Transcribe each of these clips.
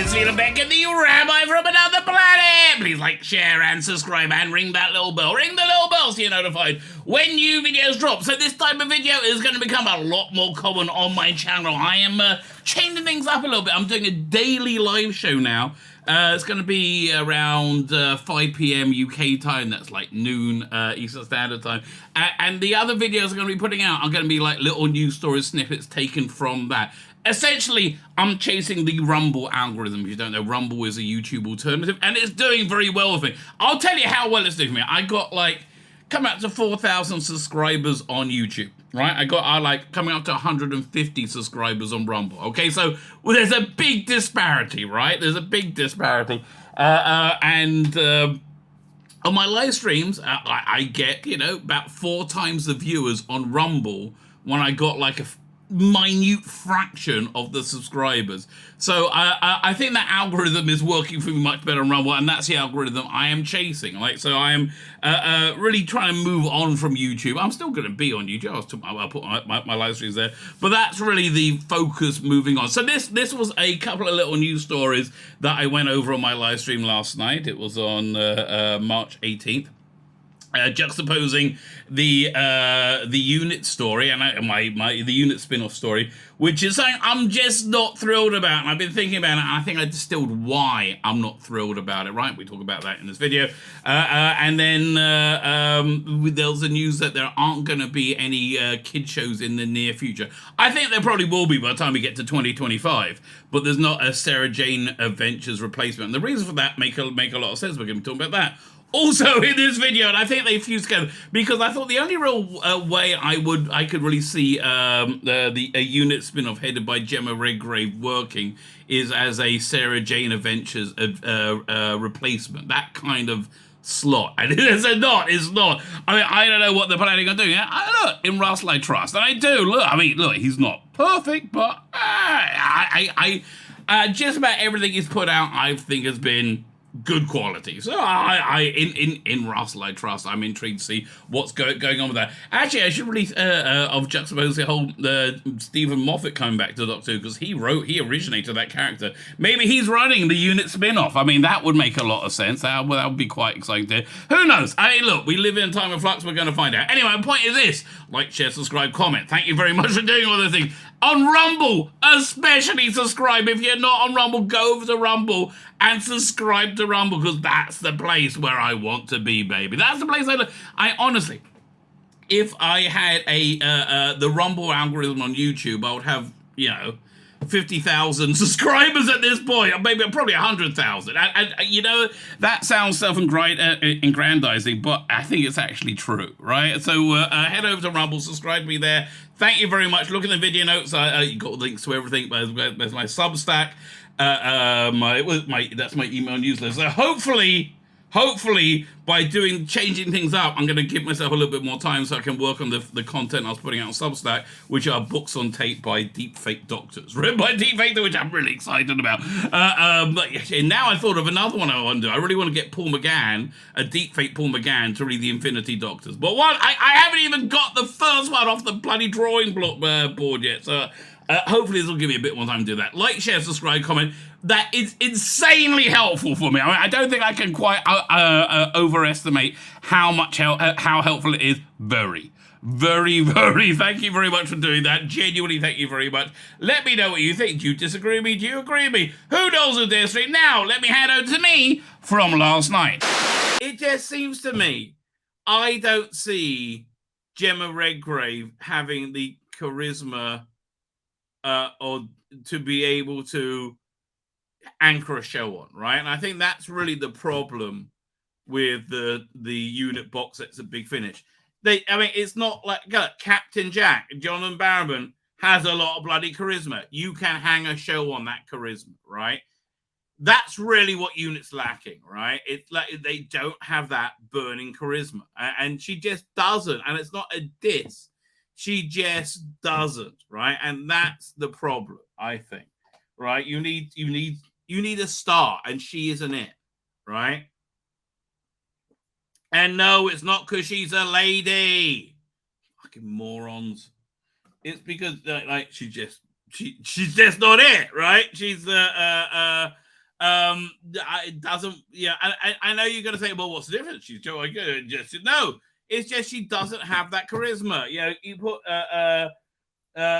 is Tzvi Lebetkin, the Rabbi from another planet. Please like, share, and subscribe, and ring that little bell. Ring the little bell so you're notified when new videos drop. So this type of video is going to become a lot more common on my channel. I am changing things up a little bit. I'm doing a daily live show now. It's going to be around 5 p.m. UK time. That's like noon Eastern Standard Time. And the other videos I'm going to be putting out are going to be like little news stories, snippets taken from that. Essentially, I'm chasing the Rumble algorithm. If you don't know, Rumble is a YouTube alternative, and it's doing very well with me. I'll tell you how well it's doing for me. I got coming up to 4,000 subscribers on YouTube, right? I like coming up to 150 subscribers on Rumble. Okay, so there's a big disparity, right? There's a big disparity, and on my live streams, I get about 4 times the viewers on Rumble when I got like a minute fraction of the subscribers. So I think that algorithm is working for me much better on Rumble, and that's the algorithm I am chasing. So I am really trying to move on from YouTube. I'm still going to be on YouTube. I'll put my live streams there, but that's really the focus moving on. So this was a couple of little news stories that I went over on my live stream last night. It was on March 18th. Juxtaposing the unit story and the unit spin-off story, which is something I'm just not thrilled about, and I've been thinking about it, and I think I distilled why I'm not thrilled about it, right? We talk about that in this video. And then there's the news that there aren't going to be any kid shows in the near future. I think there probably will be by the time we get to 2025, but there's not a Sarah Jane Adventures replacement. And the reason for that make a lot of sense. We're going to be talking about that also in this video, and I think they fused together because I thought the only real way I could really see a unit spin-off headed by Gemma Redgrave working is as a Sarah Jane Adventures replacement. That kind of slot. And it's not. I mean, I don't know what they're planning on doing. Look, in Russell I trust, and I do. Look, he's not perfect, but I just about everything he's put out I think has been good quality. So in Russell I trust. I'm intrigued to see what's going on with that. Actually, I should really of juxtapose the whole Stephen Moffat coming back to Doctor Who, because he originated that character. Maybe he's running the unit spin-off. I mean, that would make a lot of sense. That would be quite exciting. Who knows? I mean, look, we live in a time of flux. We're going to find out. Anyway, my point is this: like, share, subscribe, comment. Thank you very much for doing all those things. On Rumble, especially subscribe. If you're not on Rumble, go over to Rumble and subscribe to Rumble, because that's the place where I want to be, baby. That's the place I honestly, if I had the Rumble algorithm on YouTube, I would have 50,000 subscribers at this point, maybe probably 100,000. And that sounds self-aggrandizing, but I think it's actually true, right? So head over to Rumble, subscribe to me there. Thank you very much. Look in the video notes. You got links to everything. There's my Substack. That's my email newsletter. So hopefully by changing things up, I'm going to give myself a little bit more time so I can work on the content I was putting out on Substack, which are books on tape by deepfake doctors, written by deepfake, which I'm really excited about. But now I thought of another one I want to do. I really want to get Paul McGann, a deepfake Paul McGann, to read the Infinity Doctors. But I haven't even got the first one off the bloody drawing board yet. So hopefully this will give me a bit more time to do that. Like, share, subscribe, comment. That is insanely helpful for me. I mean, I don't think I can quite overestimate how helpful it is. Very, very, very. Thank you very much for doing that. Genuinely, thank you very much. Let me know what you think. Do you disagree with me? Do you agree with me? Who knows with this thing? Now, let me hand over to me from last night. It just seems to me, I don't see Gemma Redgrave having the charisma or to be able to anchor a show on, right? And I think that's really the problem with the unit box sets at Big Finish. It's not like Captain Jack, Jonathan Barrowman has a lot of bloody charisma. You can hang a show on that charisma, right? That's really what unit's lacking, right? It's like they don't have that burning charisma, and she just doesn't. And it's not a diss. She just doesn't, right? And that's the problem, I think, right? You need a star, and she isn't it, right? And no, it's not because she's a lady. Fucking morons. It's because she's just not it, right? She's It doesn't. Yeah, I know you're gonna say, well, what's the difference? She's Joe. Just no. It's just she doesn't have that charisma. You know, you put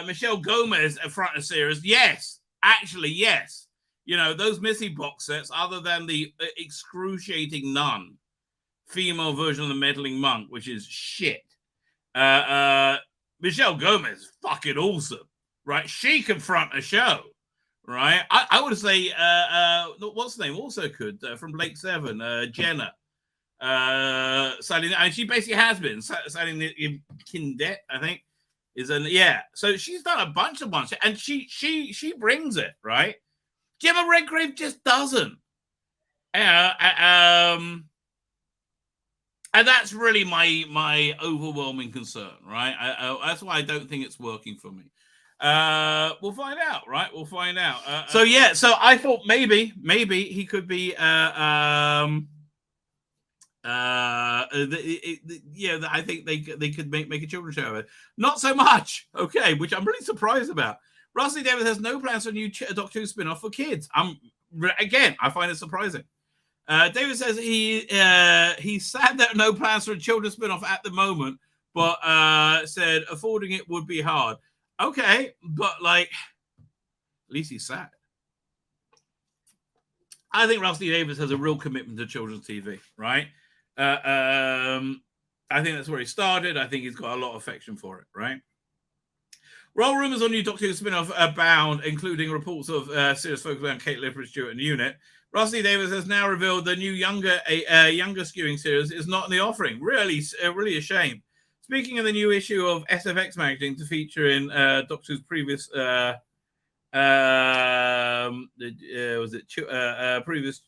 Michelle Gomez in front of series. Yes, actually, yes. You know, those Missy box sets, other than the excruciating nun female version of the meddling monk, which is shit. Michelle Gomez, fucking awesome, right? She can front a show, right? I would say, what's the name? Also could from Blake Seven, Jenna. Sally, and she basically has been Sally Kindet, I think, is so she's done a bunch of ones, and she brings it, right? Gemma Redgrave just doesn't. And that's really my overwhelming concern, right? That's why I don't think it's working for me. We'll find out, right? We'll find out. So I thought maybe he could be I think they could make a children's show of it. Not so much, okay, which I'm really surprised about. Russell Davis has no plans for a new Doctor Who spin-off for kids. I find it surprising. David says he's sad that no plans for a children's spin-off at the moment, but said affording it would be hard. Okay, but like, at least he's sad. I think Rusty Davis has a real commitment to children's TV, right? I think that's where he started. I think he's got a lot of affection for it, right? Roll rumors on new Doctor Who spin-off abound, including reports of serious focus on Kate Lippert, Stewart, and Unit. Rusty Davis has now revealed the new younger skewing series is not in the offering. Really a shame. Speaking of the new issue of SFX magazine to feature in Doctor Who's previous previous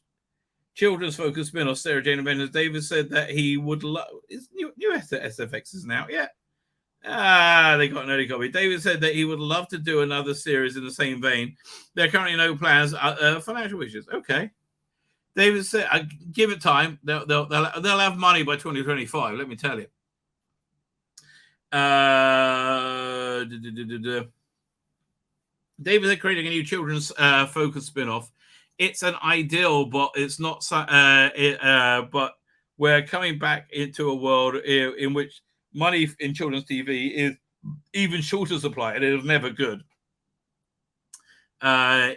children's focus spin-off, Sarah Jane Adventures, Davis said that he would love. Is new SFX isn't out yet? They got an early copy. David said that he would love to do another series in the same vein. There are currently no plans. Financial wishes. Okay. David said, "Give it time. They'll have money by 2025. Let me tell you." David said, creating a new children's focus spin-off. It's an ideal, but it's not. But we're coming back into a world in which money in children's TV is even shorter supply, and it was never good.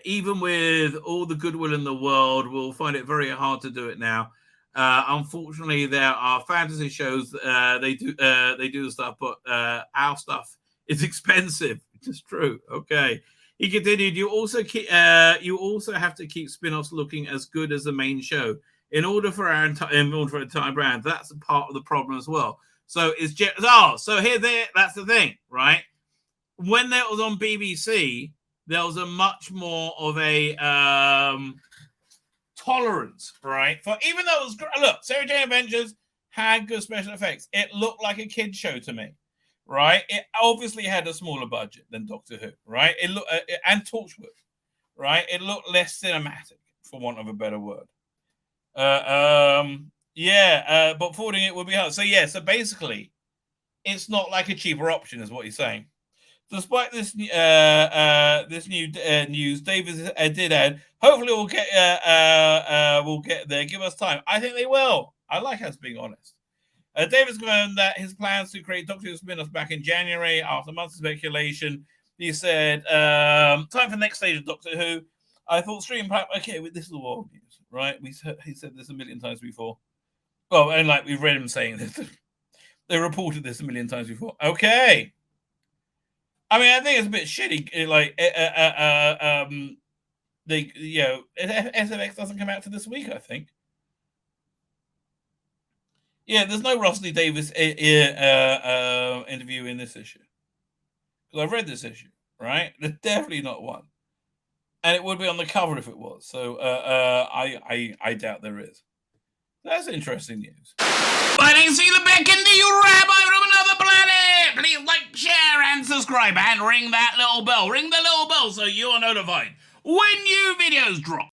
Even with all the goodwill in the world, we'll find it very hard to do it now. Unfortunately, there are fantasy shows. They do the stuff, but our stuff is expensive. It's true. Okay. He continued. You also have to keep spin-offs looking as good as the main show in order for our entire brand. That's a part of the problem as well. So it's just that's the thing, right? When that was on BBC, there was a much more of a tolerance, right? For even though it was look, Sarah Jane Adventures had good special effects. It looked like a kid show to me, right? It obviously had a smaller budget than Doctor Who, right? It looked and Torchwood, right? It looked less cinematic, for want of a better word. But forwarding it would be hard. So so basically, it's not like a cheaper option, is what he's saying. Despite this new news, Davis did add, hopefully we'll get there. Give us time. I think they will. I like us being honest. Davis confirmed that his plans to create Doctor Who spin-offs back in January after months of speculation. He said, time for the next stage of Doctor Who. I thought stream pipe. Okay, this is the world news, right? He said this a million times before. Well, and like we've read him saying this. They reported this a million times before. Okay. I mean, I think it's a bit shitty. Like, SFX doesn't come out for this week, I think. Yeah, there's no Rusty Davis interview in this issue. Because I've read this issue, right? There's definitely not one. And it would be on the cover if it was. So I doubt there is. That's interesting news. My name's Tzvi Lebetkin, the Rabbi from another planet. Please like, share, and subscribe, and ring that little bell. Ring the little bell so you're notified when new videos drop.